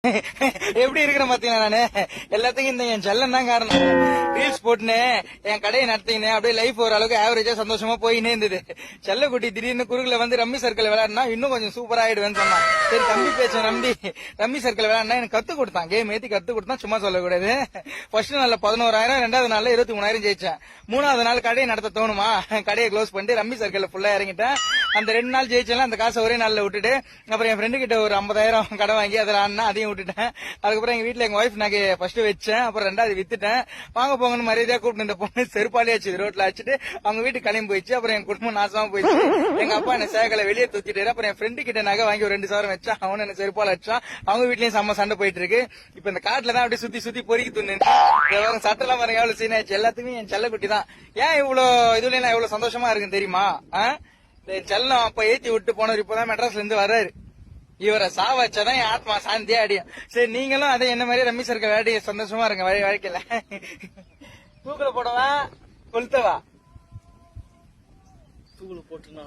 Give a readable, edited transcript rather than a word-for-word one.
எப்படி இருக்கிற பாத்தீங்கன்னா நானு எல்லாத்துக்கும் இந்த என் செல்லம் தான் காரணம். ரீல்ஸ் போட்டுன்னு என் கடையை நடத்தினேன், அப்படியே லைஃப் ஓரளவுக்கு ஆவரேஜா சந்தோஷமா போயினே இருந்தது. செல்லக்குட்டி திடீர்னு குறுகுல வந்து ரம்மி சர்க்கிள் விளையாடினா இன்னும் கொஞ்சம் சூப்பரா ஆயிடுவேன்னு சொன்னான். சரி தம்பி பேச்ச நம்பி ரம்மி சர்க்கிள் விளையாடினா எனக்கு கத்து கொடுத்தான், கேம் ஏத்தி கத்து கொடுத்தான், சும்மா சொல்லக்கூடாது. ஃபர்ஸ்ட் நாள்ல 11,000, 2வது நாள்ல 23,000 ஜெயிச்சேன். 3வது நாள் கடையை நடத்த தோணுமா, கடையை க்ளோஸ் பண்ணிட்டு ரம்மி சர்க்கிள் ஃபுல்லா இறங்கிட்டேன். அந்த 2 நாள் ஜெயிச்சேன், அந்த காசை ஒரே நாள்ல விட்டுட்டு அப்புறம் என் ஃப்ரெண்டு கிட்ட ஒரு 50,000 கடன் வாங்கி அதில் ஆனா அதையும் விட்டுட்டேன். அதுக்கப்புறம் எங்க வீட்டுல எங்க ஒய்ஃப் நகை ஃபர்ஸ்ட் வச்சேன், அப்புறம் 2வது வித்துட்டேன். வாங்க போங்கன்னு மரியாதையா கூப்பிட்டு இந்த பொண்ணு செருப்பாலே வச்சு ரோட்ல வச்சுட்டு அவங்க வீட்டுக்கு கிளம்பி போயிடுச்சு. அப்புறம் என் குடும்பம் நாசமா போயிடுச்சு. எங்க அப்பா என்ன சேகலை வெளியே தூக்கிட்டாரு. அப்புறம் என் ஃப்ரெண்டு கிட்ட நகை வாங்கி ஒரு 2 சவரம் வச்சான், அவனு என்ன செருப்பால வச்சான். அவங்க வீட்லயும் செம்ம சண்டை போயிட்டு இருக்கு. இப்ப இந்த காட்டுல தான் அப்படியே சுத்தி சுத்தி பொறுக்கி துண்ணு சட்டெல்லாம் பாருங்க எவ்வளவு சீன் ஆயிடுச்சு. எல்லாத்துக்குமே என் செல்லக்குட்டி தான். ஏன் இவ்வளவு இதுல நான் எவ்வளவு சந்தோஷமா இருக்குன்னு தெரியுமா? செல்லம் அப்ப ஏத்தி விட்டு போனவர் இப்பதான் மெட்ராஸ்ல இருந்து வர்றாரு. இவரை சாவச்சாதான் என் ஆத்மா சாந்தியா அடியும். சரி நீங்களும் அதே என்ன மாதிரி ரமேஷ் இருக்க வேடி சந்தோஷமா இருங்க வாழ்க்கையில. தூக்குல போடவா கொளுத்தவா? தூக்குல போட்டுனா